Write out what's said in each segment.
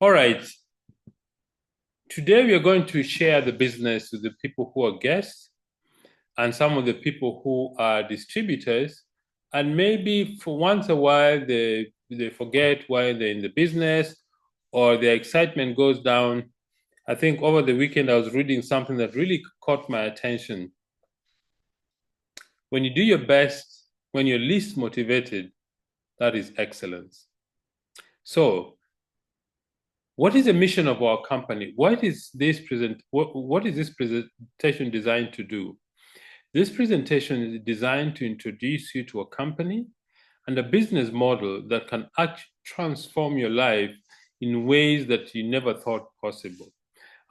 All right. Today we are going to share the business with the people who are guests and some of the people who are distributors. And maybe for once a while they forget why they're in the business or their excitement goes down. I think over the weekend I was reading something that really caught my attention. When you do your best, when you're least motivated, that is excellence. So what is the mission of our company? What is this presentation designed to do? This presentation is designed to introduce you to a company and a business model that can actually transform your life in ways that you never thought possible.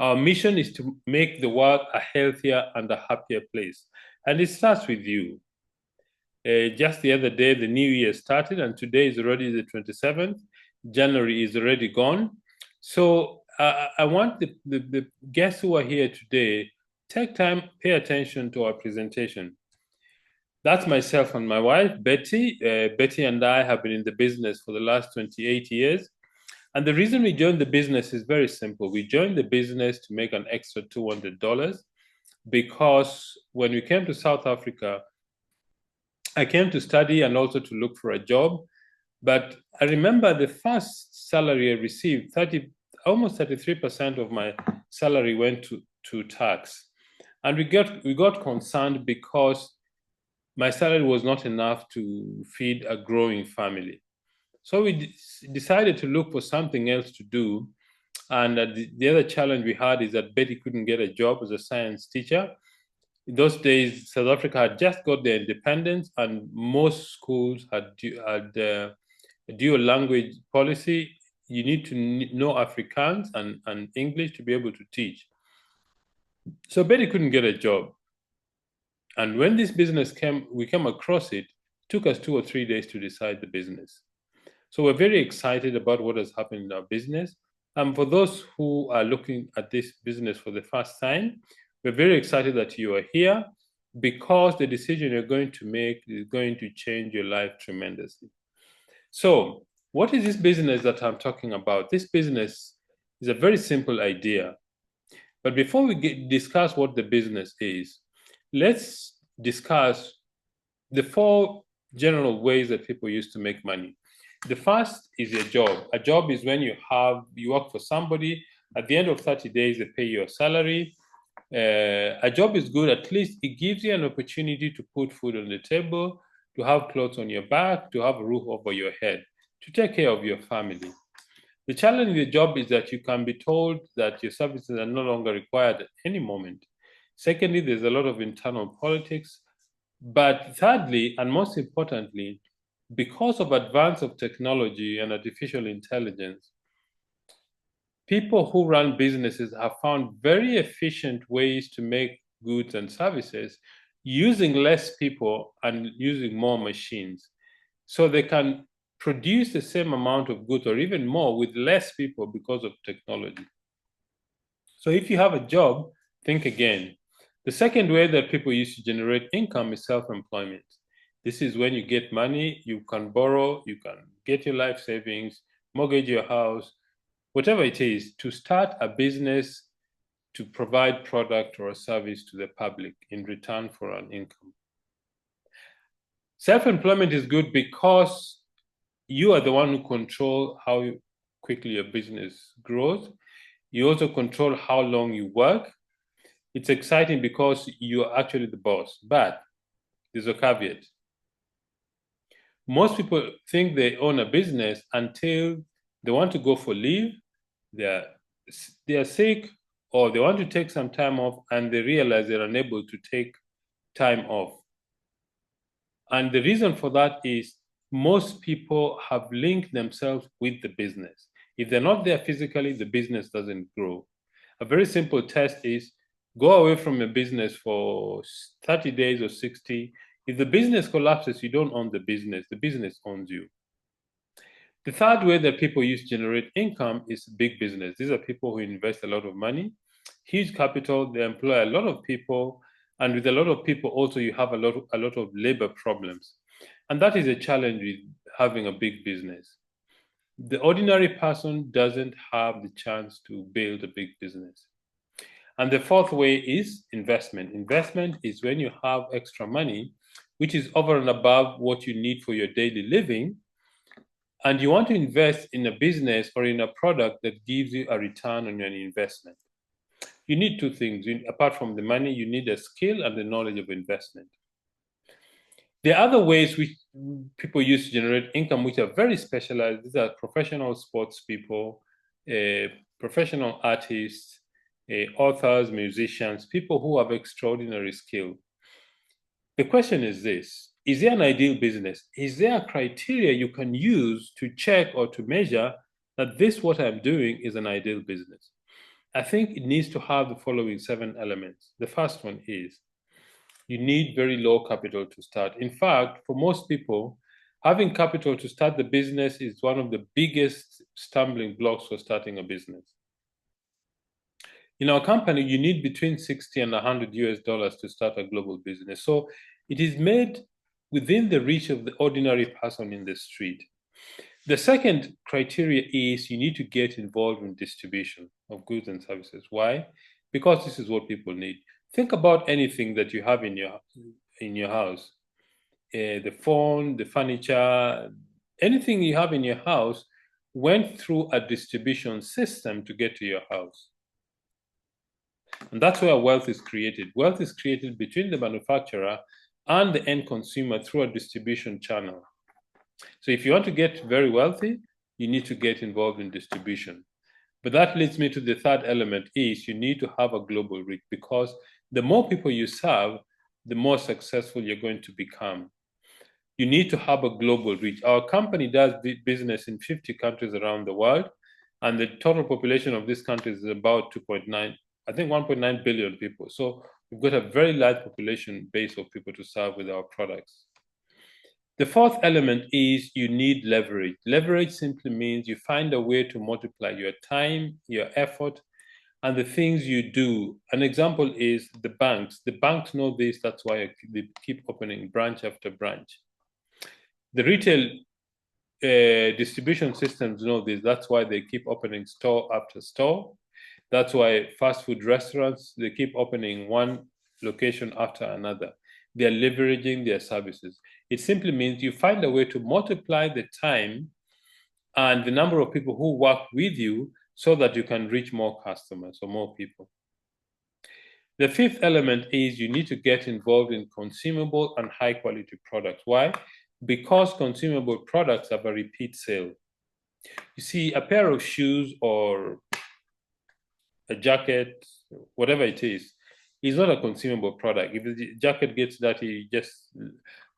Our mission is to make the world a healthier and a happier place. And it starts with you. Just the other day, the new year started, and today is already the 27th. January is already gone. So I want the guests who are here today, take time, pay attention to our presentation. That's myself and my wife, Betty. Betty and I have been in the business for the last 28 years. And the reason we joined the business is very simple. We joined the business to make an extra $200 because when we came to South Africa, I came to study and also to look for a job. But I remember the first salary I received, almost 33% of my salary went to tax. And we got concerned because my salary was not enough to feed a growing family. So we decided to look for something else to do. And the other challenge we had is that Betty couldn't get a job as a science teacher. In those days, South Africa had just got their independence, and most schools had a dual language policy. You need to know Afrikaans and English to be able to teach. So Betty couldn't get a job. And when this business we came across it took us 2 or 3 days to decide the business. So we're very excited about what has happened in our business. And for those who are looking at this business for the first time, we're very excited that you are here because the decision you're going to make is going to change your life tremendously. So what is this business that I'm talking about? This business is a very simple idea. But before we discuss what the business is, let's discuss the 4 general ways that people use to make money. The first is a job. A job is when you work for somebody. At the end of 30 days, they pay you a salary. A job is good. At least it gives you an opportunity to put food on the table, to have clothes on your back, to have a roof over your head, to take care of your family. The challenge with the job is that you can be told that your services are no longer required at any moment. Secondly, there's a lot of internal politics. But thirdly, and most importantly, because of advance of technology and artificial intelligence, people who run businesses have found very efficient ways to make goods and services using less people and using more machines. So they can produce the same amount of goods or even more with less people because of technology. So if you have a job, think again. The second way that people use to generate income is self-employment. This is when you get money, you can borrow, you can get your life savings, mortgage your house, whatever it is, to start a business to provide product or a service to the public in return for an income. Self-employment is good because you are the one who control how quickly your business grows. You also control how long you work. It's exciting because you're actually the boss, but there's a caveat. Most people think they own a business until they want to go for leave, they are sick, or they want to take some time off and they realize they're unable to take time off. And the reason for that is most people have linked themselves with the business. If they're not there physically, the business doesn't grow. A very simple test is go away from your business for 30 days or 60. If the business collapses, you don't own the business owns you. The third way that people use to generate income is big business. These are people who invest a lot of money, huge capital, they employ a lot of people, and with a lot of people also you have a lot of labor problems. And that is a challenge with having a big business. The ordinary person doesn't have the chance to build a big business. And the fourth way is investment. Investment is when you have extra money, which is over and above what you need for your daily living, and you want to invest in a business or in a product that gives you a return on your investment. You need two things. Apart from the money, you need a skill and the knowledge of investment. There are other ways which people use to generate income, which are very specialized. These are professional sports people, professional artists, authors, musicians, people who have extraordinary skill. The question is this: is there an ideal business? Is there a criteria you can use to check or to measure that this, what I'm doing, is an ideal business? I think it needs to have the following 7 elements. The first one is you need very low capital to start. In fact, for most people, having capital to start the business is one of the biggest stumbling blocks for starting a business. In our company, you need between 60 and 100 US dollars to start a global business. So it is made within the reach of the ordinary person in the street. The second criteria is you need to get involved in distribution of goods and services. Why? Because this is what people need. Think about anything that you have in your house. The phone, the furniture, anything you have in your house went through a distribution system to get to your house. And that's where wealth is created. Wealth is created between the manufacturer and the end consumer through a distribution channel. So if you want to get very wealthy, you need to get involved in distribution. But that leads me to the third element is you need to have a global reach, because the more people you serve, the more successful you're going to become. You need to have a global reach. Our company does business in 50 countries around the world, and the total population of these countries is about 2.9, I think 1.9 billion people. So we've got a very large population base of people to serve with our products. The fourth element is you need leverage. Leverage simply means you find a way to multiply your time, your effort, and the things you do. An example is the banks. The banks know this, that's why they keep opening branch after branch. The retail distribution systems know this, that's why they keep opening store after store. That's why fast food restaurants, they keep opening one location after another. They're leveraging their services. It simply means you find a way to multiply the time and the number of people who work with you so that you can reach more customers or more people. The fifth element is you need to get involved in consumable and high quality products. Why? Because consumable products have a repeat sale. You see, a pair of shoes or a jacket, whatever it is not a consumable product. If the jacket gets dirty, you just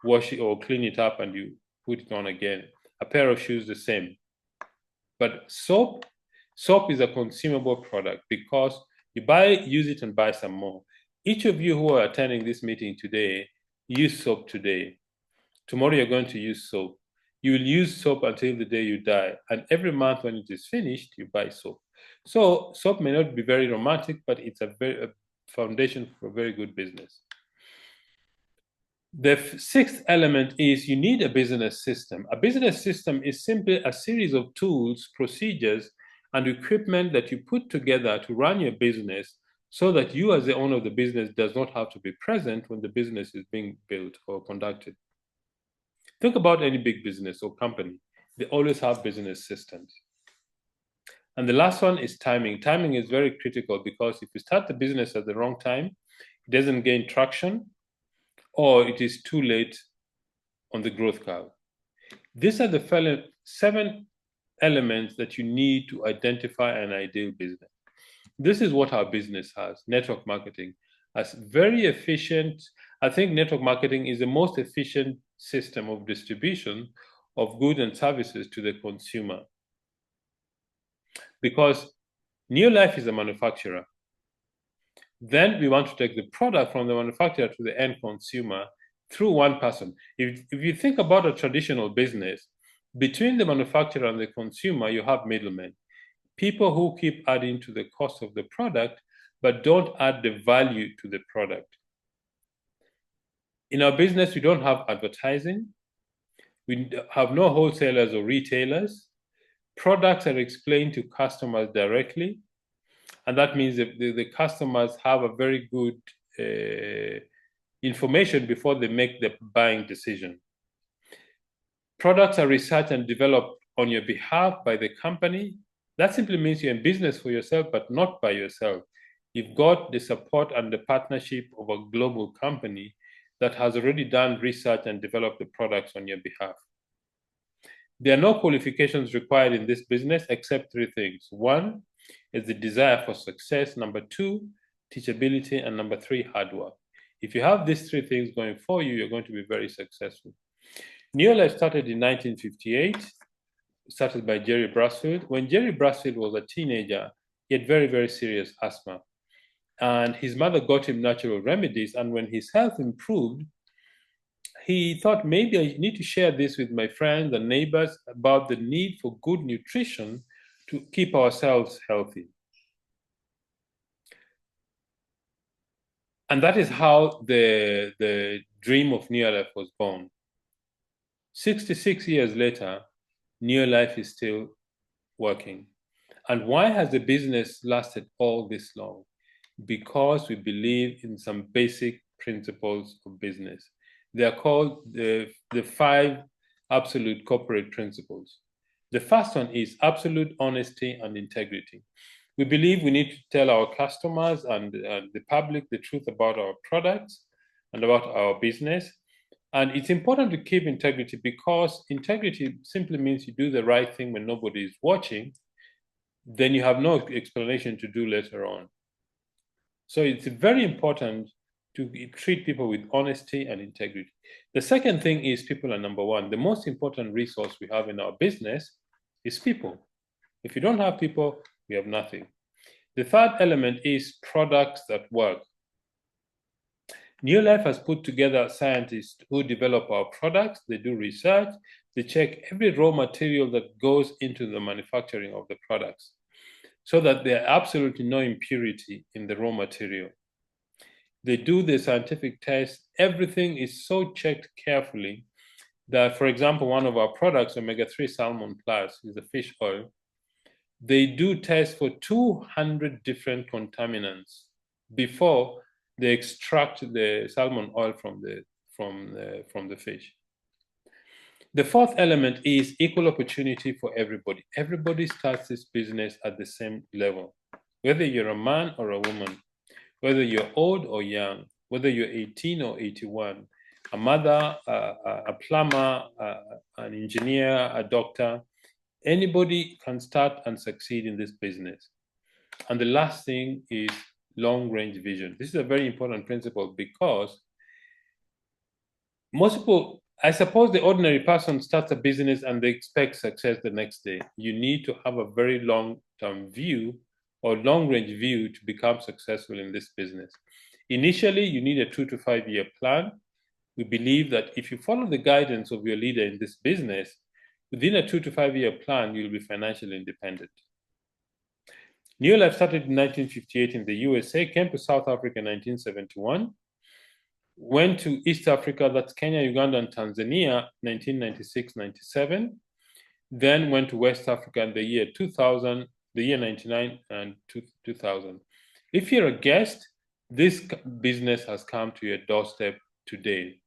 wash it or clean it up and you put it on again. A pair of shoes, the same. But soap is a consumable product because you use it and buy some more. Each of you who are attending this meeting today, use soap today. Tomorrow you're going to use soap. You will use soap until the day you die. And every month when it is finished, you buy soap. So soap may not be very romantic, but it's a foundation for a very good business. The sixth element is you need a business system. A business system is simply a series of tools, procedures, and equipment that you put together to run your business so that you as the owner of the business does not have to be present when the business is being built or conducted. Think about any big business or company. They always have business systems. And the last one is timing. Timing is very critical because if you start the business at the wrong time, it doesn't gain traction, or it is too late on the growth curve. These are the 7 elements that you need to identify an ideal business. This is what our business has, network marketing. As very efficient, I think network marketing is the most efficient system of distribution of goods and services to the consumer. Because Neolife is a manufacturer. Then we want to take the product from the manufacturer to the end consumer through one person. If you think about a traditional business, between the manufacturer and the consumer, you have middlemen. People who keep adding to the cost of the product, but don't add the value to the product. In our business, we don't have advertising. We have no wholesalers or retailers. Products are explained to customers directly, and that means that the customers have a very good information before they make the buying decision. Products are researched and developed on your behalf by the company. That simply means you're in business for yourself, but not by yourself. You've got the support and the partnership of a global company that has already done research and developed the products on your behalf. There are no qualifications required in this business except three things. One is the desire for success. Number two, teachability. And number three, hard work. If you have these three things going for you, you're going to be very successful. Neolife started in 1958, started by Jerry Brassfield. When Jerry Brassfield was a teenager, he had very, very serious asthma. And his mother got him natural remedies. And when his health improved, he thought, maybe I need to share this with my friends and neighbors about the need for good nutrition to keep ourselves healthy. And that is how the dream of Neolife was born. 66 years later, Neolife is still working. And why has the business lasted all this long? Because we believe in some basic principles of business. They are called the 5 absolute corporate principles. The first one is absolute honesty and integrity. We believe we need to tell our customers and the public the truth about our products and about our business. And it's important to keep integrity because integrity simply means you do the right thing when nobody is watching. Then you have no explanation to do later on. So it's very important to treat people with honesty and integrity. The second thing is people are number one. The most important resource we have in our business is people. If you don't have people, we have nothing. The third element is products that work. Neolife has put together scientists who develop our products. They do research. They check every raw material that goes into the manufacturing of the products so that there are absolutely no impurity in the raw material. They do the scientific tests. Everything is so checked carefully that, for example, one of our products, Omega-3 Salmon Plus, is a fish oil. They do tests for 200 different contaminants before they extract the salmon oil from the fish. The fourth element is equal opportunity for everybody. Everybody starts this business at the same level, whether you're a man or a woman, whether you're old or young, whether you're 18 or 81, a mother, a plumber, an engineer, a doctor, anybody can start and succeed in this business. And the last thing is long-range vision. This is a very important principle because most people, I suppose the ordinary person starts a business and they expect success the next day. You need to have a very long-term view or long-range view to become successful in this business. Initially, you need a 2 to 5 year plan. We believe that if you follow the guidance of your leader in this business, within a 2 to 5 year plan, you'll be financially independent. Neolife started in 1958 in the USA, came to South Africa in 1971, went to East Africa, that's Kenya, Uganda, and Tanzania, 1996-97, then went to West Africa in the year 2000, the year 99 and 2000. If you're a guest, this business has come to your doorstep today.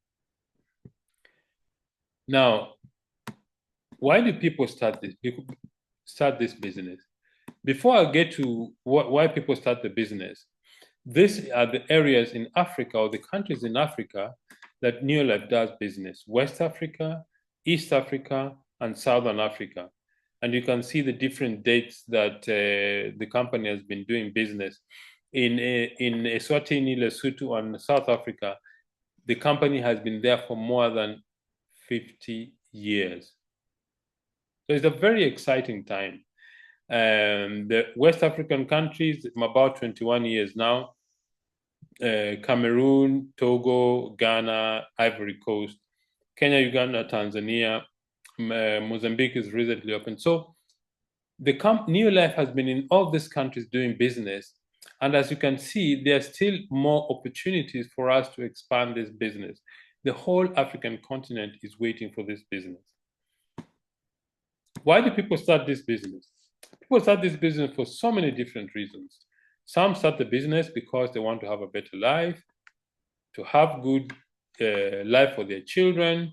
Now, why do people start this business? Before I get to why people start the business, these are the areas in Africa or the countries in Africa that Neolife does business: West Africa, East Africa, and Southern Africa. And you can see the different dates that the company has been doing business. In Eswatini, Lesotho, and South Africa, the company has been there for more than 50 years. So it's a very exciting time. The West African countries, about 21 years now. Cameroon, Togo, Ghana, Ivory Coast, Kenya, Uganda, Tanzania, Mozambique is recently open. So the Neolife has been in all these countries doing business. And as you can see, there are still more opportunities for us to expand this business. The whole African continent is waiting for this business. Why do people start this business? People start this business for so many different reasons. Some start the business because they want to have a better life, to have good life for their children,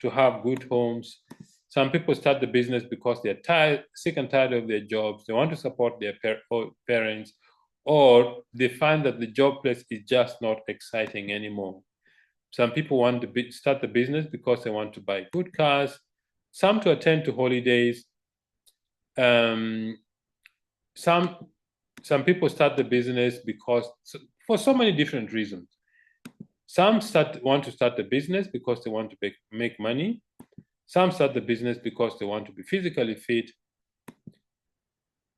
to have good homes. Some people start the business because they're sick and tired of their jobs. They want to support their parents, or they find that the job place is just not exciting anymore. Some people want to start the business because they want to buy good cars, some to attend to holidays. Some people start the business because for so many different reasons. Some want to start the business because they want to make money. Some start the business because they want to be physically fit.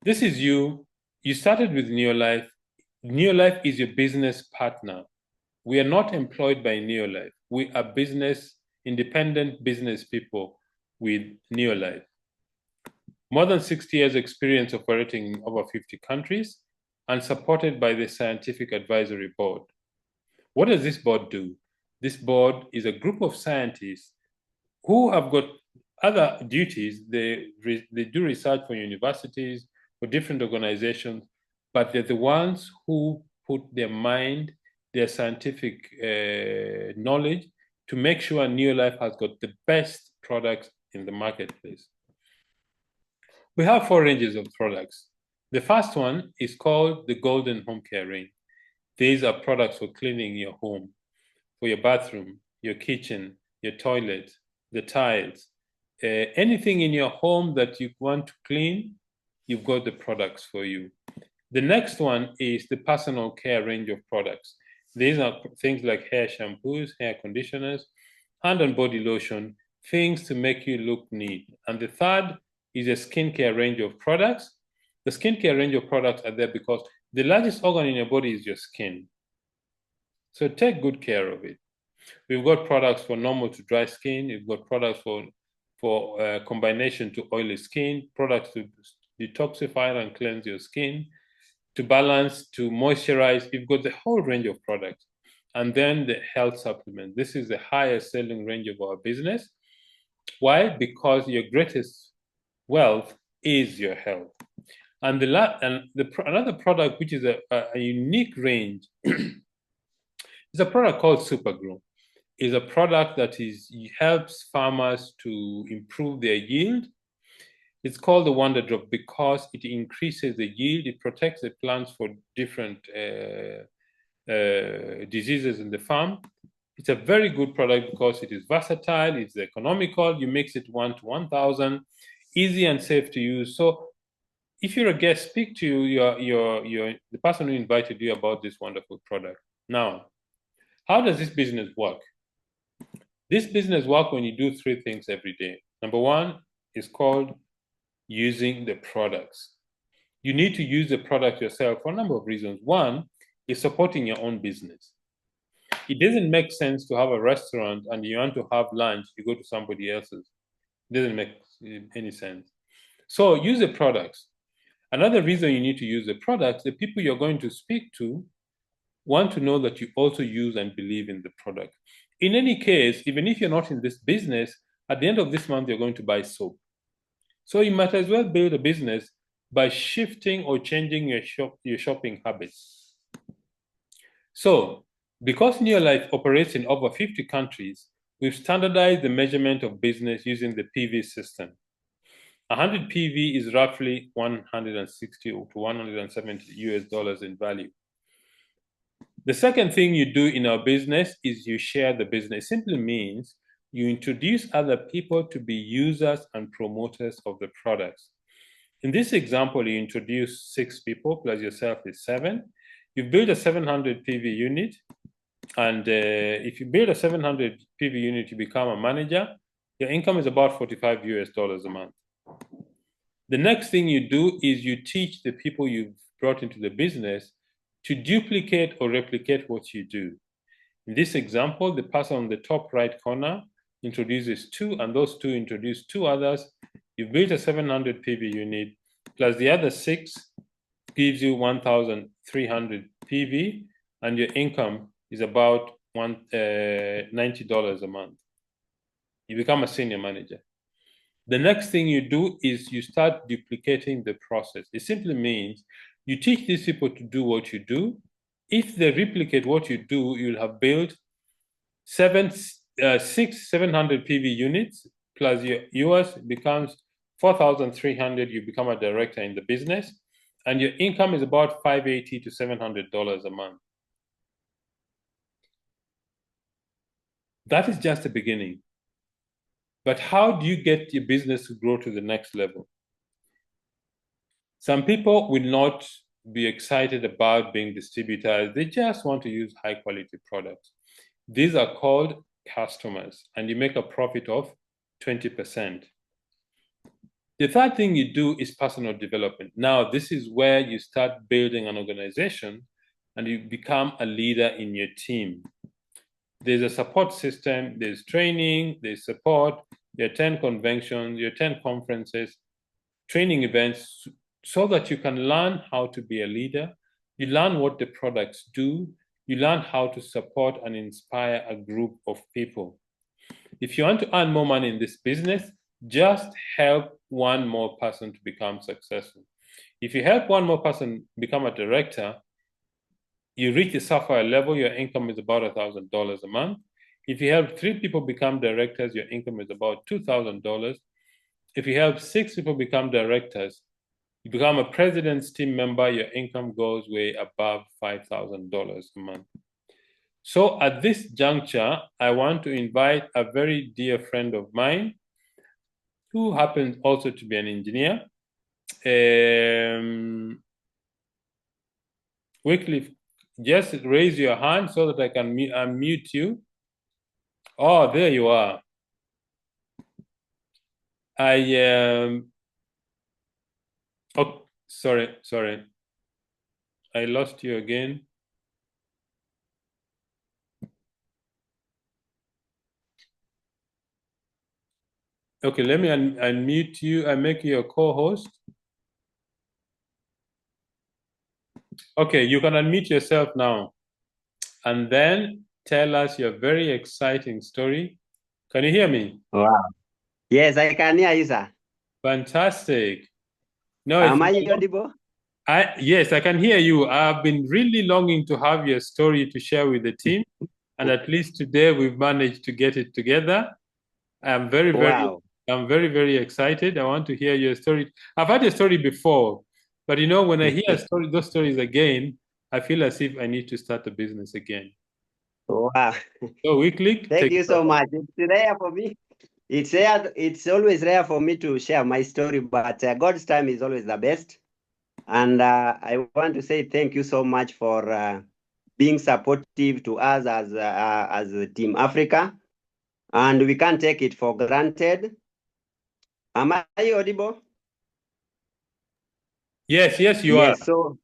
This is you. You started with Neolife. Neolife is your business partner. We are not employed by Neolife. We are independent business people with Neolife. More than 60 years experience operating in over 50 countries and supported by the Scientific Advisory Board. What does this board do? This board is a group of scientists who have got other duties. They do research for universities, for different organizations, but they're the ones who put their mind, their scientific knowledge to make sure Neolife has got the best products in the marketplace. We have 4 ranges of products. The first one is called the Golden Home Care range. These are products for cleaning your home, for your bathroom, your kitchen, your toilet, the tiles, anything in your home that you want to clean, you've got the products for you. The next one is the personal care range of products. These are things like hair shampoos, hair conditioners, hand and body lotion, things to make you look neat. And the third is a skincare range of products. The skincare range of products are there because the largest organ in your body is your skin. So take good care of it. We've got products for normal to dry skin. We've got products for combination to oily skin, products to detoxify and cleanse your skin, to balance, to moisturize. We've got the whole range of products. And then the health supplement. This is the highest selling range of our business. Why? Because your greatest wealth is your health. And another product, which is a unique range, is a product called Supergrow. It's a product that helps farmers to improve their yield. It's called the Wonder Drop because it increases the yield. It protects the plants for different diseases in the farm. It's a very good product because it is versatile, it's economical. You mix it 1 to 1,000, easy and safe to use. So if you're a guest, speak to the person who invited you about this wonderful product. Now, how does this business work? This business works when you do 3 things every day. Number 1 is called using the products. You need to use the product yourself for a number of reasons. 1 is supporting your own business. It doesn't make sense to have a restaurant and you want to have lunch, you go to somebody else's. It doesn't make any sense. So use the products. Another reason you need to use the products, the people you're going to speak to want to know that you also use and believe in the product. In any case, even if you're not in this business, at the end of this month, you're going to buy soap. So you might as well build a business by shifting or changing your shopping habits. So because Neolife operates in over 50 countries, we've standardized the measurement of business using the PV system. 100 PV is roughly 160 to 170 US dollars in value. The second thing you do in our business is you share the business. It simply means you introduce other people to be users and promoters of the products. In this example, you introduce 6 people, plus yourself is 7. You build a 700 PV unit, and if you build a 700 PV unit, you become a manager. Your income is about 45 US dollars a month. The next thing you do is you teach the people you've brought into the business to duplicate or replicate what you do. In this example, the person on the top right corner introduces 2, and those 2 introduce 2 others. You've built a 700 PV unit, plus the other 6 gives you 1,300 PV, and your income is about $90 a month. You become a senior manager. The next thing you do is you start duplicating the process. It simply means you teach these people to do what you do. If they replicate what you do, you'll have built 700 PV units, plus yours becomes 4,300. You become a director in the business, and your income is about $580 to $700 a month. That is just the beginning. But how do you get your business to grow to the next level? Some people will not be excited about being distributors. They just want to use high quality products. These are called customers, and you make a profit of 20%. The third thing you do is personal development. Now, this is where you start building an organization and you become a leader in your team. There's a support system, there's training, there's support, you attend conventions, you attend conferences, training events, so that you can learn how to be a leader. You learn what the products do. You learn how to support and inspire a group of people. If you want to earn more money in this business, just help one more person to become successful. If you help one more person become a director, you reach the sapphire level, your income is about $1,000 a month. If you help 3 people become directors, your income is about $2,000. If you help 6 people become directors, you become a president's team member, your income goes way above $5,000 a month. So at this juncture, I want to invite a very dear friend of mine who happens also to be an engineer. Wicklife, just raise your hand so that I can unmute you. Oh, there you are. Oh, sorry. I lost you again. Okay, let me unmute you and make you a co-host. Okay, you can unmute yourself now. And then tell us your very exciting story. Can you hear me? Wow. Yes, I can hear you, sir. Fantastic. No, Am I audible? Yes, I can hear you. I've been really longing to have your story to share with the team. And at least today we've managed to get it together. I'm very, very excited. I want to hear your story. I've had your story before, but when I hear those stories again, I feel as if I need to start a business again. Wow. So Wicklife, Thank you so much. It's rare for me. It's always rare for me to share my story, but God's time is always the best. And I want to say thank you so much for being supportive to us as Team Africa. And we can't take it for granted. Am I audible? Yes, you are. So,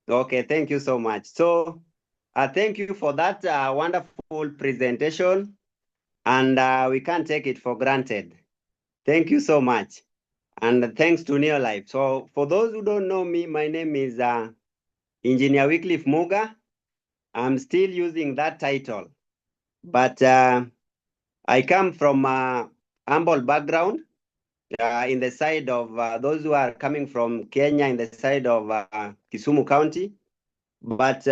okay, thank you so much. So, thank you for that wonderful presentation. And we can't take it for granted. Thank you so much. And thanks to Neolife. So for those who don't know me, my name is Engineer Wicklife Muga. I'm still using that title. But I come from a humble background in the side of those who are coming from Kenya, in the side of Kisumu County. But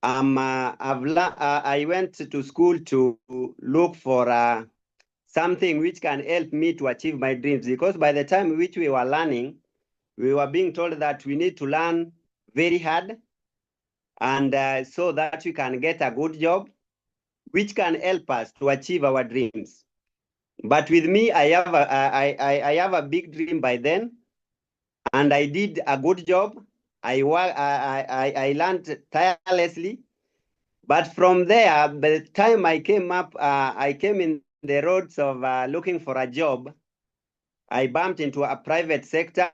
I went to school to look for something which can help me to achieve my dreams. Because by the time which we were learning, we were being told that we need to learn very hard, and so that we can get a good job, which can help us to achieve our dreams. But with me, I have a big dream by then, and I did a good job. I learned tirelessly. But from there, by the time I came up, I came in the roads of looking for a job. I bumped into a private sector,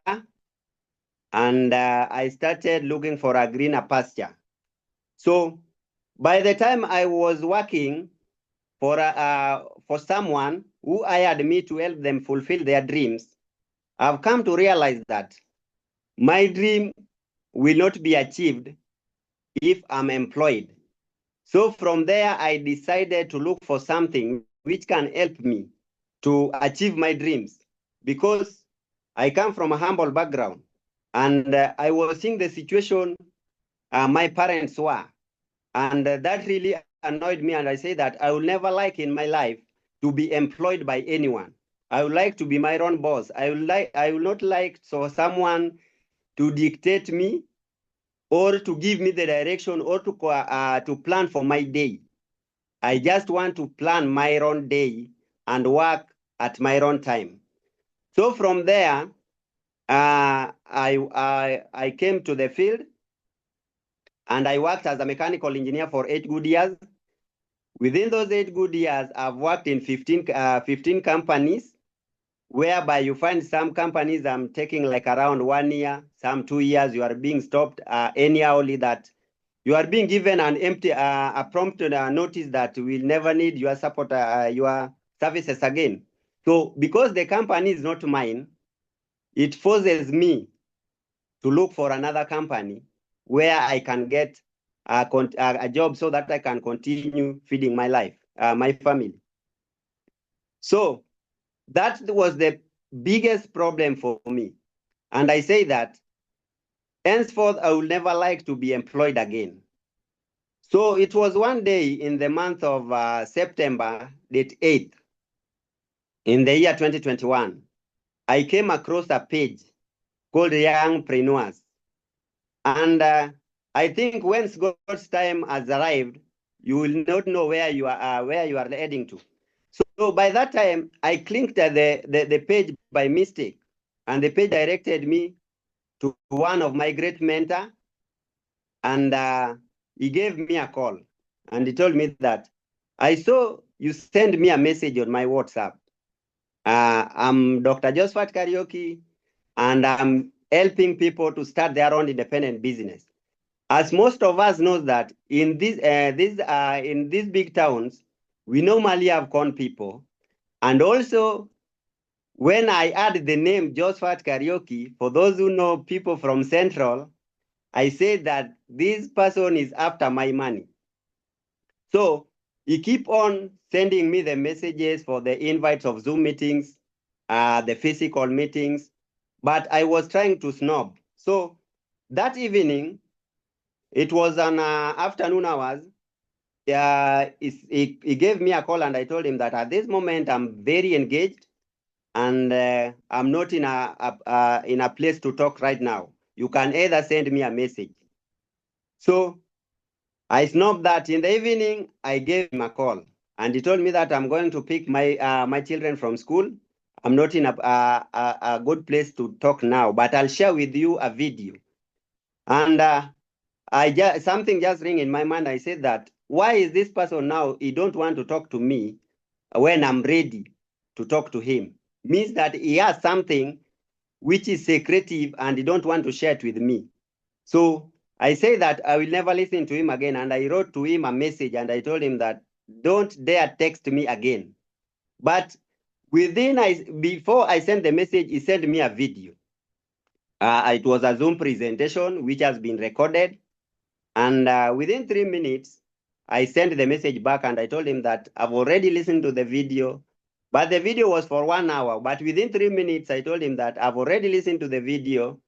and I started looking for a greener pasture. So by the time I was working for someone who hired me to help them fulfill their dreams, I've come to realize that my dream will not be achieved if I'm employed. So from there, I decided to look for something which can help me to achieve my dreams, because I come from a humble background, and I was seeing the situation my parents were, and that really annoyed me. And I say that I will never like in my life to be employed by anyone. I would like to be my own boss. I will not like so someone to dictate me or to give me the direction or to plan for my day. I just want to plan my own day and work at my own time. So from there, I came to the field, and I worked as a mechanical engineer for 8 good years. Within those 8 good years, I've worked in 15 companies, whereby you find some companies I'm taking like around 1 year, some 2 years. You are being stopped anyhowly, that you are being given an empty, a prompt notice that we'll never need your support, your services again. So because the company is not mine, it forces me to look for another company where I can get a job so that I can continue feeding my life, my family. So that was the biggest problem for me. And I say that henceforth, I will never like to be employed again. So it was one day in the month of September, date 8th, in the year 2021, I came across a page called Youngpreneurs. And I think once God's time has arrived, you will not know where you are heading to. So by that time, I clicked the page by mistake, and the page directed me to one of my great mentor, and he gave me a call, and he told me that I saw you send me a message on my WhatsApp. I'm Dr. Josephat Kariuki, and I'm helping people to start their own independent business. As most of us know that in these big towns, we normally have con people. And also, when I add the name Josephat Kariuki, for those who know people from Central, I say that this person is after my money. So he keep on sending me the messages for the invites of Zoom meetings, the physical meetings, but I was trying to snob. So that evening, it was an afternoon hours. He gave me a call, and I told him that at this moment I'm very engaged, and I'm not in a place to talk right now. You can either send me a message. So I snubbed that. In the evening, I gave him a call, and he told me that I'm going to pick my children from school. I'm not in a good place to talk now, but I'll share with you a video. And something just ring in my mind. I said that, why is this person now, he don't want to talk to me when I'm ready to talk to him? Means that he has something which is secretive and he don't want to share it with me. So I say that I will never listen to him again. And I wrote to him a message, and I told him that don't dare text me again. But before I sent the message, he sent me a video. It was a Zoom presentation which has been recorded. And within 3 minutes, I sent the message back, and I told him that I've already listened to the video, but the video was for 1 hour. But within 3 minutes, I told him that I've already listened to the video,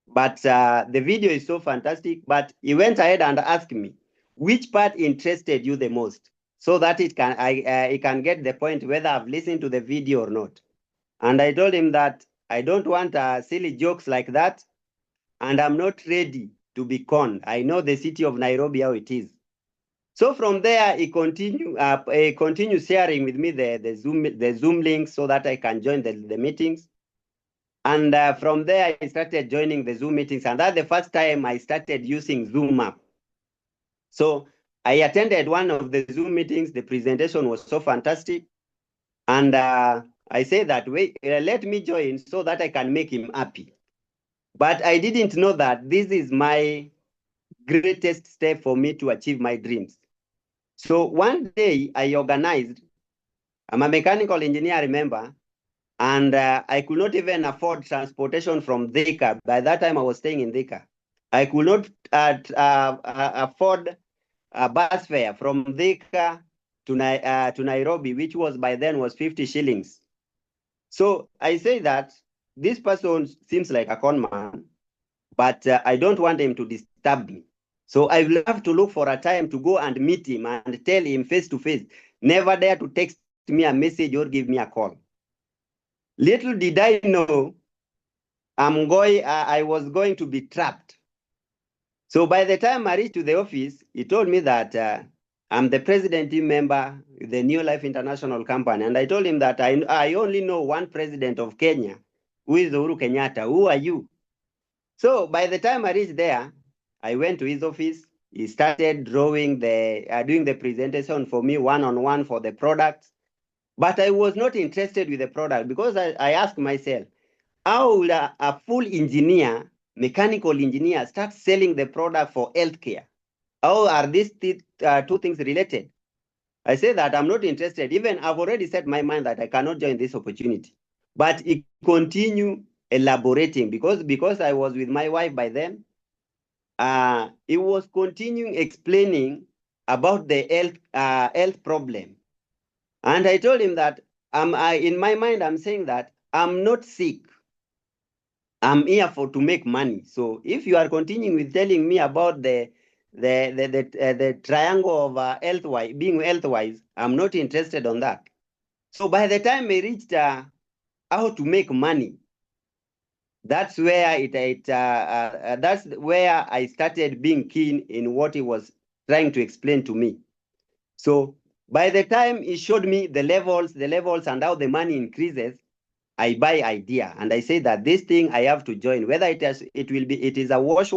but the video is so fantastic. But he went ahead and asked me, which part interested you the most, so that it can get the point whether I've listened to the video or not. And I told him that I don't want silly jokes like that, and I'm not ready to be conned. I know the city of Nairobi, how it is. So from there, he continued sharing with me the Zoom link so that I can join the meetings. And from there, I started joining the Zoom meetings. And that's the first time I started using Zoom app. So I attended one of the Zoom meetings. The presentation was so fantastic. And I said that, wait, let me join so that I can make him happy. But I didn't know that this is my greatest step for me to achieve my dreams. So one day I organized, I'm a mechanical engineer, remember, and I could not even afford transportation from Thika. By that time, I was staying in Thika. I could not afford a bus fare from Thika to Nairobi, which was by then was 50 shillings. So I say that this person seems like a con man, but I don't want him to disturb me. So I will have to look for a time to go and meet him and tell him face to face. Never dare to text me a message or give me a call. Little did I know I was going to be trapped. So by the time I reached to the office, he told me that I'm the president team member with the Neolife International Company. And I told him that I only know one president of Kenya, who is Uhuru Kenyatta. Who are you? So by the time I reached there, I went to his office. He started doing the presentation for me one-on-one for the products. But I was not interested with the product because I asked myself, how will a full engineer, mechanical engineer, start selling the product for healthcare? How are these two things related? I say that I'm not interested. Even I've already set my mind that I cannot join this opportunity. But he continue elaborating because I was with my wife by then. He was continuing explaining about the health problem. And I told him that in my mind, I'm saying that I'm not sick. I'm here to make money. So if you are continuing with telling me about the triangle of being health-wise, I'm not interested on that. So by the time I reached how to make money, that's where that's where I started being keen in what he was trying to explain to me. So by the time he showed me the levels and how the money increases, I buy idea and I say that this thing I have to join, whether it is a wash,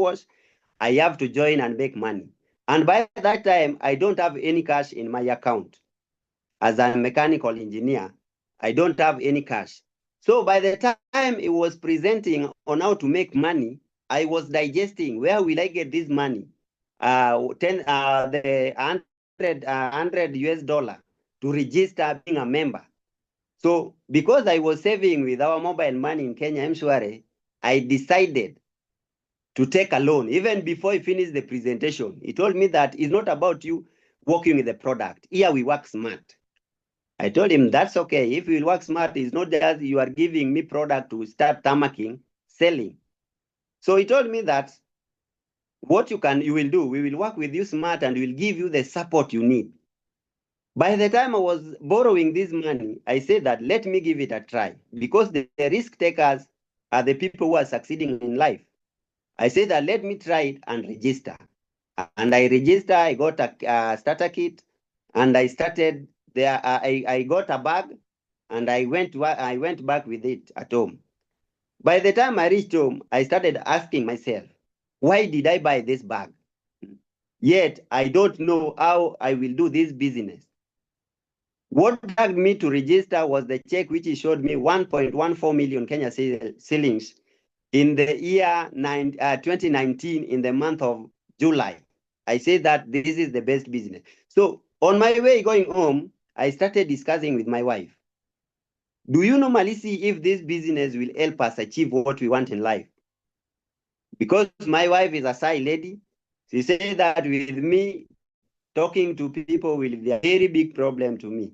I have to join and make money. And by that time, I don't have any cash in my account. As a mechanical engineer, I don't have any cash. So by the time it was presenting on how to make money, I was digesting, where will I get this money? The 100 US dollar to register being a member. So because I was saving with our mobile money in Kenya, M-Shwari, I decided to take a loan. Even before he finished the presentation, he told me that it's not about you working with the product. Here we work smart. I told him that's okay. If you work smart, it's not just you are giving me product to start tamaking, selling. So he told me that what you will do, we will work with you smart and we'll give you the support you need. By the time I was borrowing this money, I said that let me give it a try because the risk takers are the people who are succeeding in life. I said that let me try it and register. And I register, I got a starter kit and I started there. I got a bag and I went back with it at home. By the time I reached home, I started asking myself, why did I buy this bag? Yet I don't know how I will do this business. What dragged me to register was the check which he showed me 1.14 million Kenya shillings in the year 2019 in the month of July. I said that this is the best business. So on my way going home, I started discussing with my wife. Do you normally see if this business will help us achieve what we want in life? Because my wife is a shy lady, she said that with me talking to people will be a very big problem to me.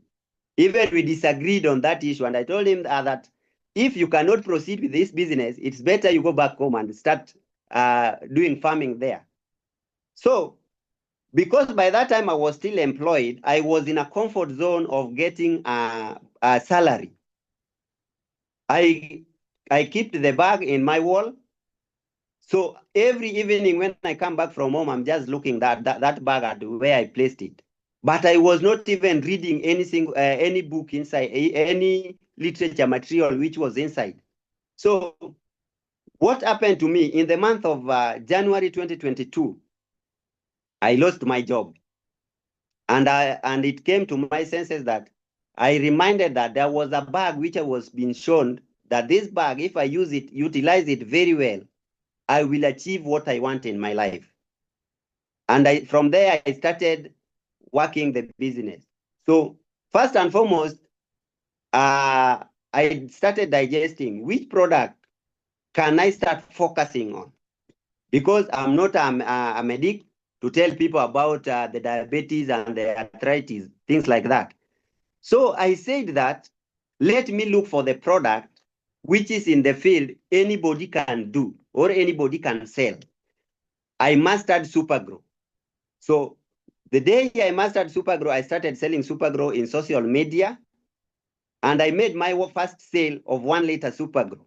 Even we disagreed on that issue, and I told him that if you cannot proceed with this business, it's better you go back home and start doing farming there. So, because by that time I was still employed, I was in a comfort zone of getting a salary. I kept the bag in my wall. So every evening when I come back from home, I'm just looking that bag at where I placed it. But I was not even reading any book inside, any literature material which was inside. So what happened to me in the month of January 2022, I lost my job. And it came to my senses that I reminded that there was a bag which I was being shown that this bag, if I utilize it very well, I will achieve what I want in my life. And from there, I started working the business. So first and foremost, I started digesting which product can I start focusing on? Because I'm not a medic to tell people about the diabetes and the arthritis, things like that. So I said that, let me look for the product which is in the field anybody can do or anybody can sell. I mastered Supergrow. So the day I mastered Supergrow, I started selling Supergrow in social media, and I made my first sale of 1 liter Supergrow.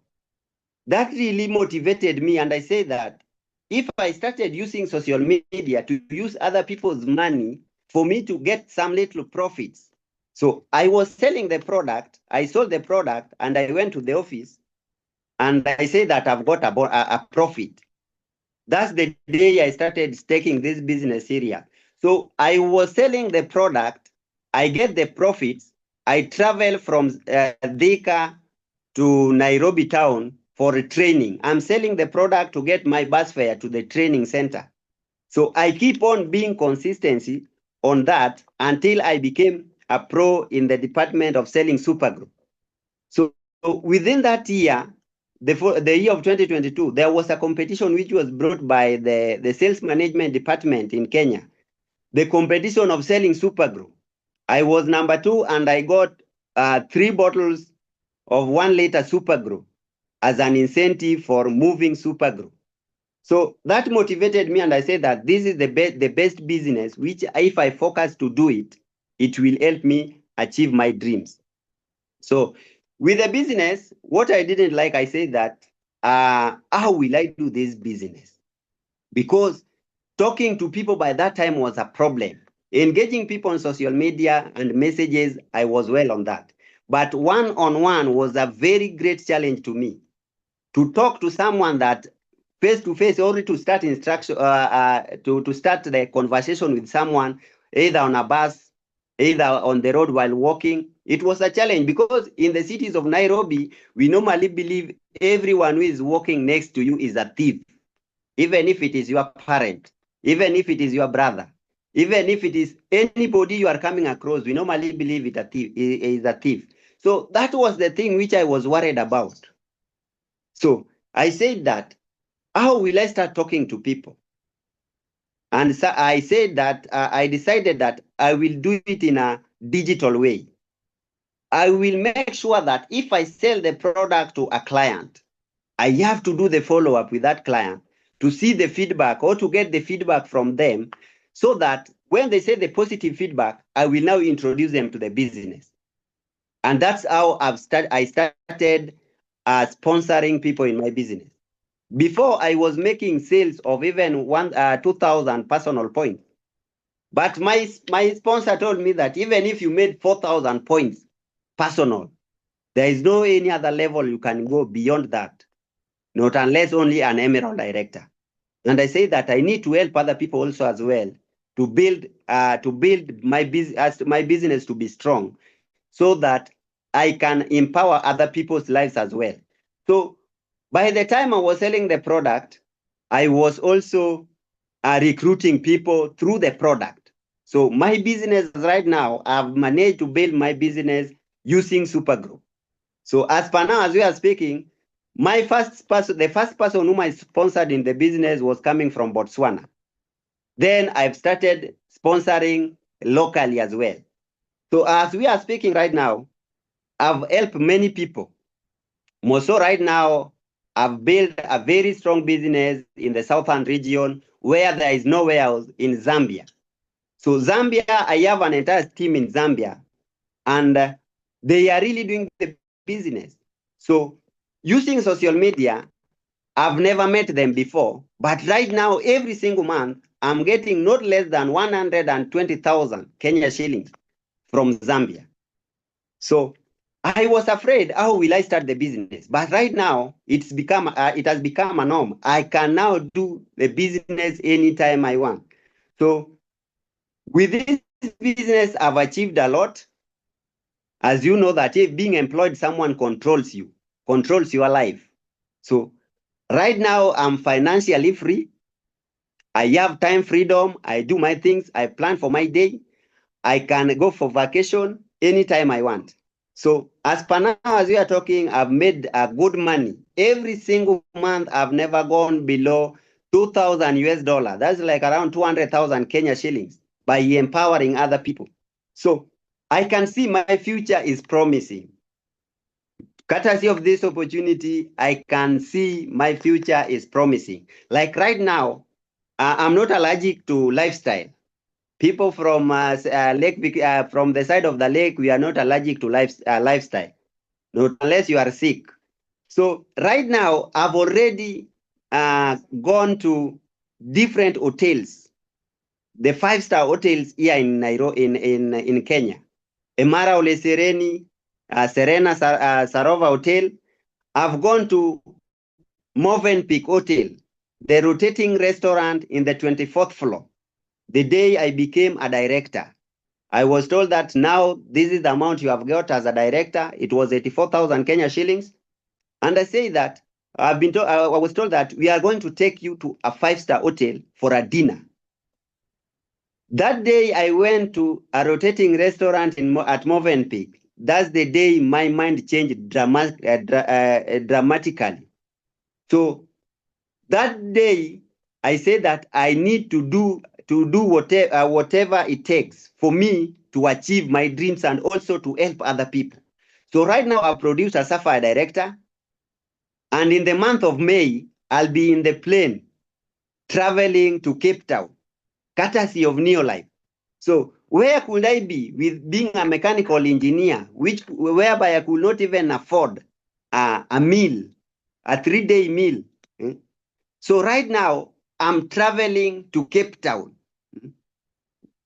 That really motivated me, and I said that if I started using social media to use other people's money for me to get some little profits. So I was selling the product, I sold the product, and I went to the office, and I said that I've got a profit. That's the day I started taking this business serious. So I was selling the product, I get the profits, I travel from Thika to Nairobi town for a training. I'm selling the product to get my bus fare to the training center. So I keep on being consistency on that until I became a pro in the department of selling Supergroup. So within that year, the year of 2022, there was a competition which was brought by the sales management department in Kenya. The competition of selling Supergroup. I was number 2, and I got 3 bottles of 1 liter Supergroup as an incentive for moving Supergroup. So that motivated me, and I said that this is the best business, which if I focus to do it, it will help me achieve my dreams. So with the business, what I didn't like, I said that, how will I do this business? Because talking to people by that time was a problem. Engaging people on social media and messages, I was well on that. But one-on-one was a very great challenge to me. To talk to someone that face-to-face, or to start instruction, to start the conversation with someone, either on a bus, either on the road while walking, it was a challenge, because in the cities of Nairobi, we normally believe everyone who is walking next to you is a thief, even if it is your parent, even if it is your brother, even if it is anybody you are coming across, we normally believe it is a thief. So that was the thing which I was worried about. So I said that, how will I start talking to people? And so I said that I decided that I will do it in a digital way. I will make sure that if I sell the product to a client, I have to do the follow-up with that client to see the feedback, or to get the feedback from them, so that when they say the positive feedback, I will now introduce them to the business. And that's how I started sponsoring people in my business. Before, I was making sales of even 2,000 personal points. But my sponsor told me that even if you made 4,000 points personal, there is no any other level you can go beyond that, not unless only an emerald director. And I say that I need to help other people also as well to build my business to be strong, so that I can empower other people's lives as well. So by the time I was selling the product, I was also recruiting people through the product. So my business right now, I've managed to build my business using Supergrow. So as per now, as we are speaking, the first person whom I sponsored in the business was coming from Botswana. Then I've started sponsoring locally as well. So as we are speaking right now, I've helped many people. More so right now, I've built a very strong business in the southern region where there is nowhere else, in Zambia. So Zambia, I have an entire team in Zambia, and they are really doing the business. So using social media, I've never met them before, but right now, every single month, I'm getting not less than 120,000 Kenya shillings from Zambia. So I was afraid, how will I start the business? But right now, it has become a norm. I can now do the business anytime I want. So with this business, I've achieved a lot. As you know that if being employed, someone controls you, controls your life. So right now, I'm financially free. I have time freedom. I do my things. I plan for my day. I can go for vacation anytime I want. So as per now, as we are talking, I've made good money. Every single month, I've never gone below 2,000 US dollars. That's like around 200,000 Kenya shillings by empowering other people. So I can see my future is promising. Courtesy of this opportunity, I can see my future is promising. Like right now, I'm not allergic to lifestyle. People from from the side of the lake, we are not allergic to lifestyle, not unless you are sick. So right now, I've already gone to different hotels, the five-star hotels here in Nairobi, in Kenya. Emara Ole Sereni, Serena Sarova Hotel. I've gone to Movenpick Hotel, the rotating restaurant in the 24th floor. The day I became a director, I was told that now this is the amount you have got as a director. It was 84,000 Kenya shillings. And I say that I was told that we are going to take you to a five-star hotel for a dinner. That day I went to a rotating restaurant at Movenpick. That's the day my mind changed dramatically. So that day I said that I need to do whatever it takes for me to achieve my dreams and also to help other people. So right now I've produced a Sapphire Director, and in the month of May, I'll be in the plane traveling to Cape Town, courtesy of Neolife. So where could I be with being a mechanical engineer, whereby I could not even afford a meal, a 3-day meal? So right now, I'm traveling to Cape Town.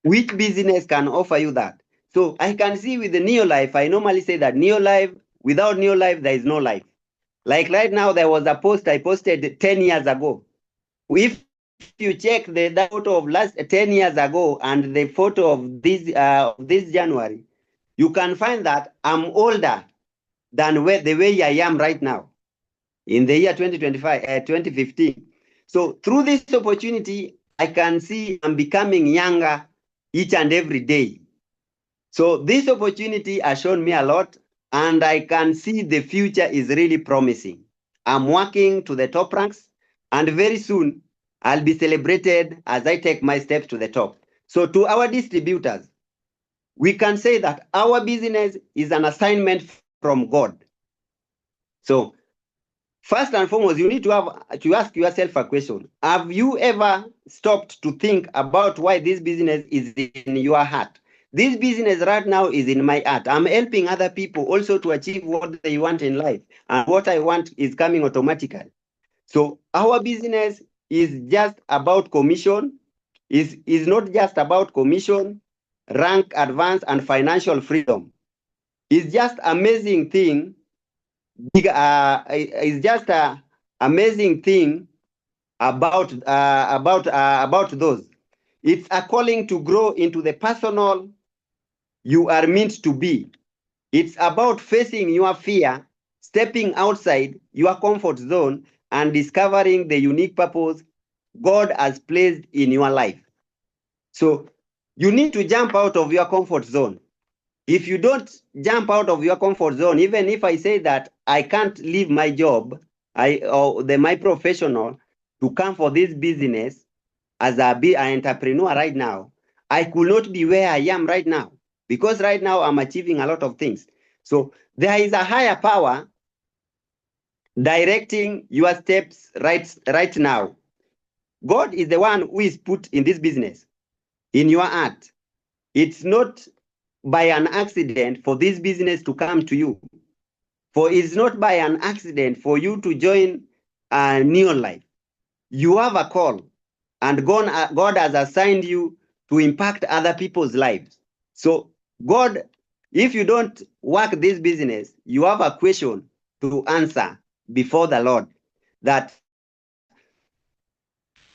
Which business can offer you that? So I can see with the Neolife, I normally say that Neolife, without Neolife, there is no life. Like right now, there was a post I posted 10 years ago. If you check the photo of last 10 years ago and the photo of this January, you can find that I'm older than the way I am right now in the year 2015. So through this opportunity, I can see I'm becoming younger each and every day. So this opportunity has shown me a lot, and I can see the future is really promising. I'm working to the top ranks, and very soon I'll be celebrated as I take my steps to the top. So to our distributors, we can say that our business is an assignment from God. So first and foremost, you need to ask yourself a question. Have you ever stopped to think about why this business is in your heart? This business right now is in my heart. I'm helping other people also to achieve what they want in life. And what I want is coming automatically. So our business is just about commission, is not just about commission, rank, advance, and financial freedom. It's just amazing thing. It's just an amazing thing about those. It's a calling to grow into the personal you are meant to be. It's about facing your fear, stepping outside your comfort zone, and discovering the unique purpose God has placed in your life. So you need to jump out of your comfort zone. If you don't jump out of your comfort zone, even if I say that I can't leave my job, my professional to come for this business as an entrepreneur right now, I could not be where I am right now, because right now I'm achieving a lot of things. So there is a higher power directing your steps right now. God is the one who is put in this business, in your heart. It's not by an accident for this business to come to you. For it's not by an accident for you to join Neolife. You have a call, and God has assigned you to impact other people's lives. So God, if you don't work this business, you have a question to answer before the Lord, that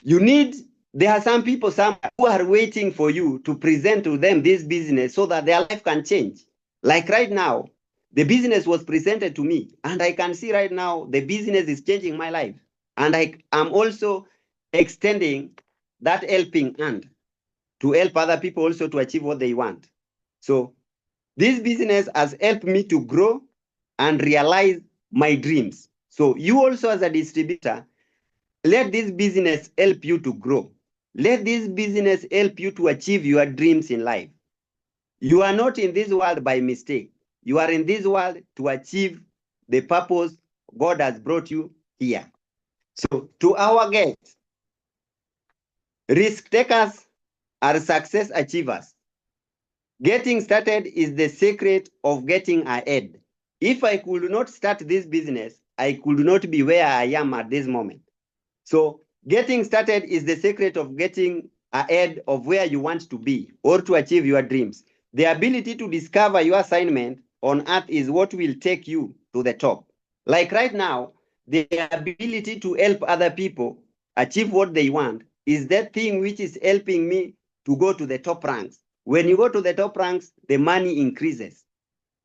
you need. There are some people who are waiting for you to present to them this business so that their life can change. Like right now, the business was presented to me, and I can see right now the business is changing my life. And I am also extending that helping hand to help other people also to achieve what they want. So this business has helped me to grow and realize my dreams. So you also, as a distributor, let this business help you to grow. Let this business help you to achieve your dreams in life. You are not in this world by mistake. You are in this world to achieve the purpose God has brought you here. So to our guests, risk takers are success achievers. Getting started is the secret of getting ahead. If I could not start this business, I could not be where I am at this moment. So getting started is the secret of getting ahead of where you want to be or to achieve your dreams. The ability to discover your assignment on earth is what will take you to the top. Like right now, the ability to help other people achieve what they want is that thing which is helping me to go to the top ranks. When you go to the top ranks, the money increases.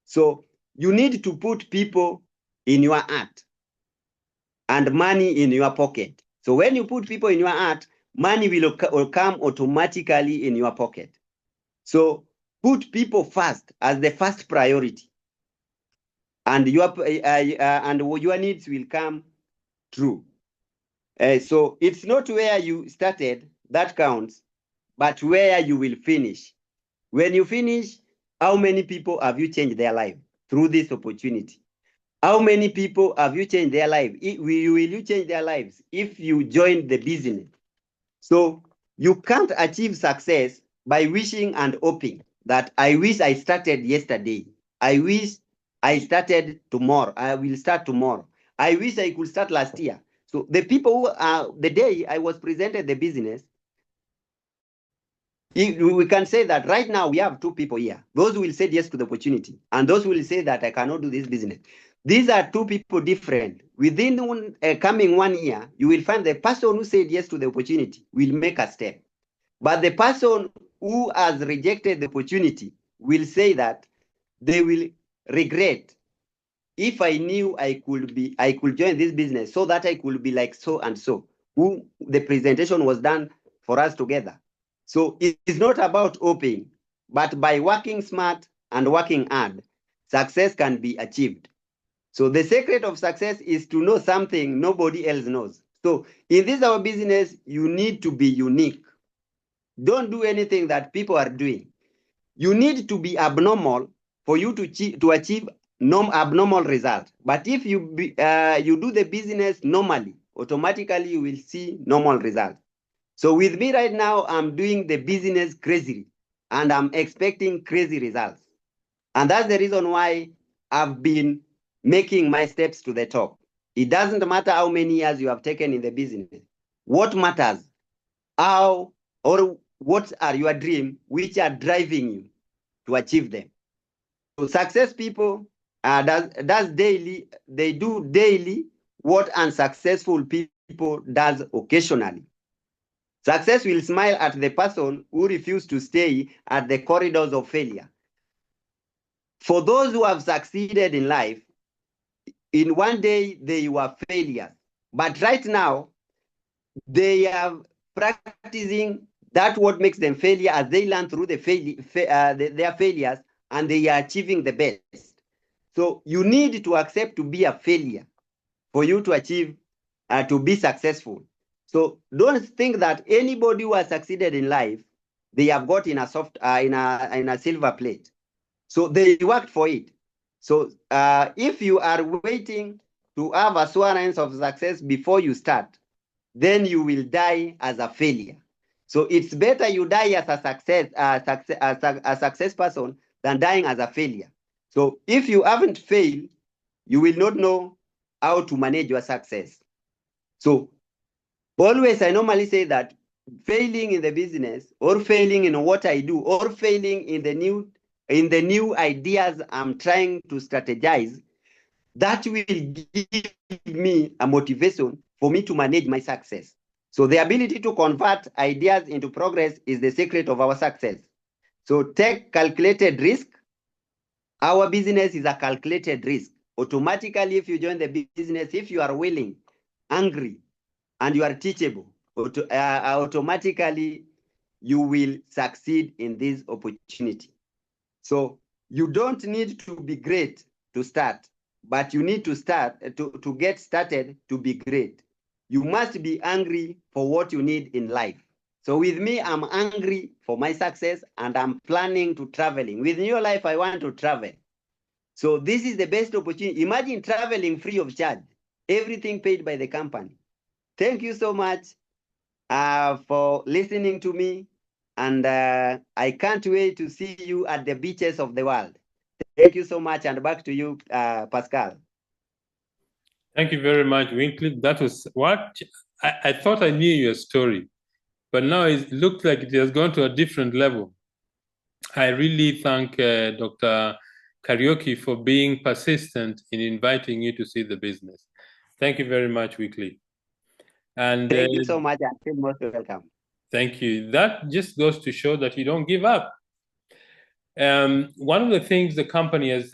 So you need to put people in your heart and money in your pocket. So when you put people in your heart, money will come automatically in your pocket. So put people first as the first priority, and your needs will come true. So it's not where you started that counts, but where you will finish. When you finish, how many people have you changed their life through this opportunity? How many people have you changed their life? Will you change their lives if you join the business? So you can't achieve success by wishing and hoping that I wish I started yesterday. I wish I started tomorrow. I will start tomorrow. I wish I could start last year. So the people who the day I was presented the business, we can say that right now we have two people here. Those who will say yes to the opportunity and those who will say that I cannot do this business. These are two people different. Within coming 1 year, you will find the person who said yes to the opportunity will make a step. But the person who has rejected the opportunity will say that they will regret. If I knew I could join this business so that I could be like so and so, who the presentation was done for us together. So it's not about hoping, but by working smart and working hard, success can be achieved. So the secret of success is to know something nobody else knows. So in this our business, you need to be unique. Don't do anything that people are doing. You need to be abnormal for you to achieve abnormal results. But if you do the business normally, automatically you will see normal results. So with me right now, I'm doing the business crazily, and I'm expecting crazy results. And that's the reason why I've been making my steps to the top. It doesn't matter how many years you have taken in the business. What matters, how or what are your dreams which are driving you to achieve them. So success people they do daily what unsuccessful people does occasionally. Success will smile at the person who refuses to stay at the corridors of failure. For those who have succeeded in life, in one day they were failures. But right now, they are practicing that what makes them failure as they learn through their failures, and they are achieving the best. So you need to accept to be a failure for you to achieve, to be successful. So don't think that anybody who has succeeded in life, they have got in a silver plate. So they worked for it. So if you are waiting to have assurance of success before you start, then you will die as a failure. So it's better you die as a success person than dying as a failure. So if you haven't failed, you will not know how to manage your success. So always I normally say that failing in the business, or failing in what I do, or failing in the new ideas I'm trying to strategize, that will give me a motivation for me to manage my success. So the ability to convert ideas into progress is the secret of our success. So take calculated risk. Our business is a calculated risk. Automatically, if you join the business, if you are willing, angry, and you are teachable, automatically you will succeed in this opportunity. So you don't need to be great to start, but you need to start to get started to be great. You must be hungry for what you need in life. So with me, I'm hungry for my success, and I'm planning to traveling. With Neolife, I want to travel. So this is the best opportunity. Imagine traveling free of charge, everything paid by the company. Thank you so much for listening to me. And I can't wait to see you at the beaches of the world. Thank you so much. And back to you, Pascal. Thank you very much, Winkler. That was what I thought I knew your story, but now it looks like it has gone to a different level. I really thank Dr. Karaoke for being persistent in inviting you to see the business. Thank you very much, Wicklife. And thank you so much. I feel most welcome. Thank you. That just goes to show that you don't give up. One of the things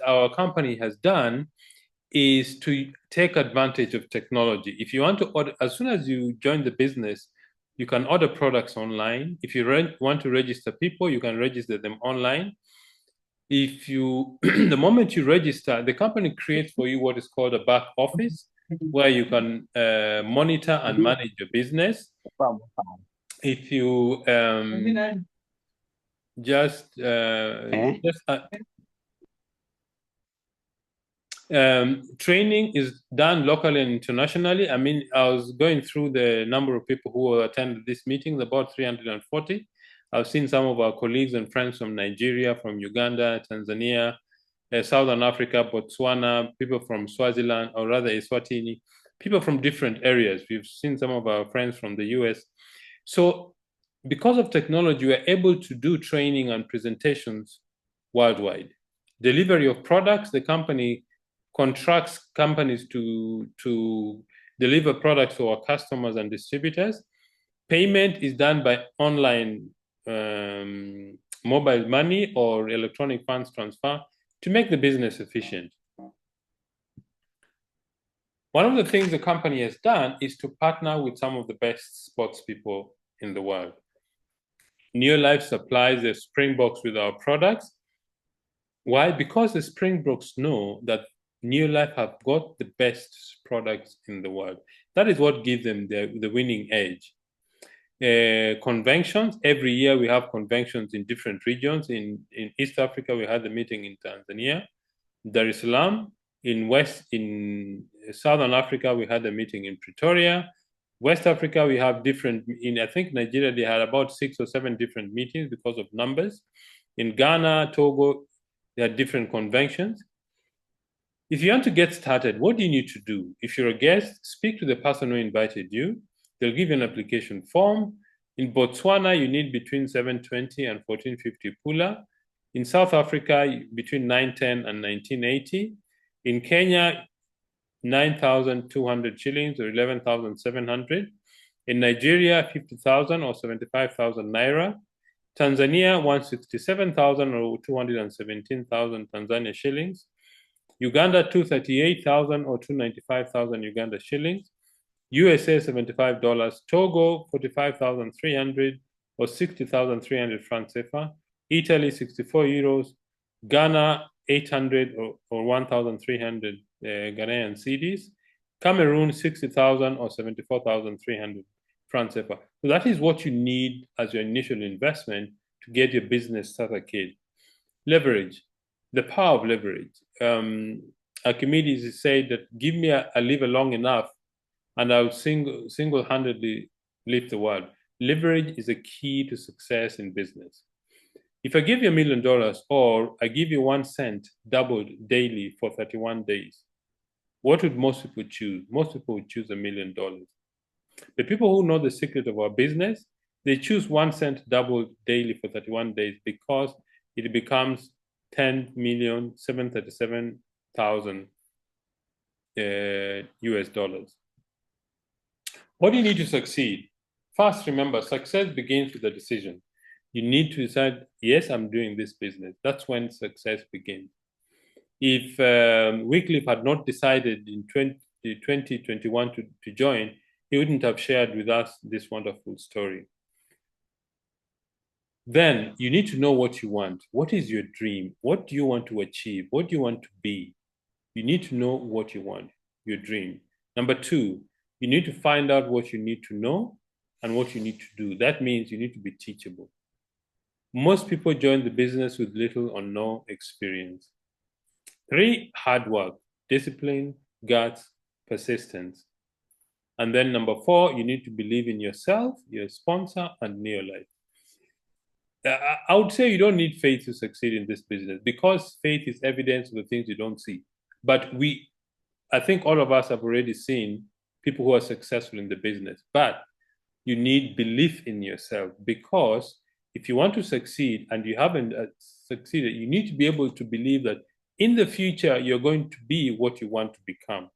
our company has done is to take advantage of technology. If you want to order, as soon as you join the business, you can order products online. If you want to register people, you can register them online. If you, the moment you register, the company creates for you what is called a back office, where you can monitor and manage your business. If you training is done locally and internationally. I mean, I was going through the number of people who attended this meeting, about 340. I've seen some of our colleagues and friends from Nigeria, from Uganda, Tanzania, Southern Africa, Botswana, people from Swaziland, or rather Eswatini, people from different areas. We've seen some of our friends from the US. So because of technology, we're able to do training and presentations worldwide. Delivery of products, the company contracts companies to deliver products to our customers and distributors. Payment is done by online mobile money or electronic funds transfer to make the business efficient. One of the things the company has done is to partner with some of the best sports people in the world. Neolife supplies the Springboks with our products. Why? Because the Springboks know that Neolife have got the best products in the world. That is what gives them the winning edge. Conventions, every year we have conventions in different regions. In East Africa, we had the meeting in Tanzania. Dar es Salaam. In Southern Africa, we had a meeting in Pretoria. West Africa, we have I think Nigeria, they had about 6 or 7 different meetings because of numbers. In Ghana, Togo, there are different conventions. If you want to get started, what do you need to do? If you're a guest, speak to the person who invited you. They'll give you an application form. In Botswana, you need between 720 and 1450 pula. In South Africa, between 910 and 1980. In Kenya, 9,200 shillings or 11,700. In Nigeria, 50,000 or 75,000 naira. Tanzania, 167,000 or 217,000 Tanzania shillings. Uganda, 238,000 or 295,000 Uganda shillings. USA, $75. Togo, 45,300 or 60,300 francs CFA. Italy, 64 euros. Ghana, 800 or 1,300 Ghanaian cedis. Cameroon, 60,000 or 74,300 francs CFA. So that is what you need as your initial investment to get your business started, kid. Leverage, the power of leverage. Archimedes said that give me a liver long enough and I'll single-handedly lift the world. Leverage is a key to success in business. If I give you $1 million or I give you 1 cent doubled daily for 31 days, what would most people choose? Most people would choose $1 million. The people who know the secret of our business, they choose 1 cent doubled daily for 31 days because it becomes 10,737,000 US dollars. What do you need to succeed? First, remember, success begins with a decision. You need to decide, yes, I'm doing this business. That's when success begins. If Wicklife had not decided in 2021 to join, he wouldn't have shared with us this wonderful story. Then you need to know what you want. What is your dream? What do you want to achieve? What do you want to be? You need to know what you want, your dream. Number 2, you need to find out what you need to know and what you need to do. That means you need to be teachable. Most people join the business with little or no experience. 3, hard work, discipline, guts, persistence. And then number 4, you need to believe in yourself, your sponsor, and Neolife. I would say you don't need faith to succeed in this business because faith is evidence of the things you don't see. But I think all of us have already seen people who are successful in the business. But you need belief in yourself because if you want to succeed and you haven't succeeded, you need to be able to believe that in the future you're going to be what you want to become.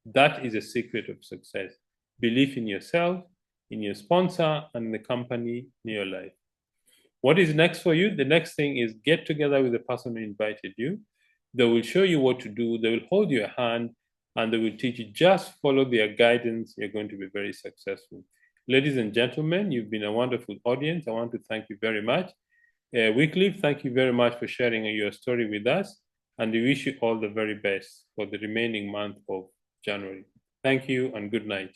That is a secret of success. Belief in yourself, in your sponsor, and in the company, Neolife. What is next for you? The next thing is get together with the person who invited you. They will show you what to do. They will hold your hand and they will teach you. Just follow their guidance. You're going to be very successful. Ladies and gentlemen, you've been a wonderful audience. I want to thank you very much. Wicklife, thank you very much for sharing your story with us. And we wish you all the very best for the remaining month of January. Thank you and good night.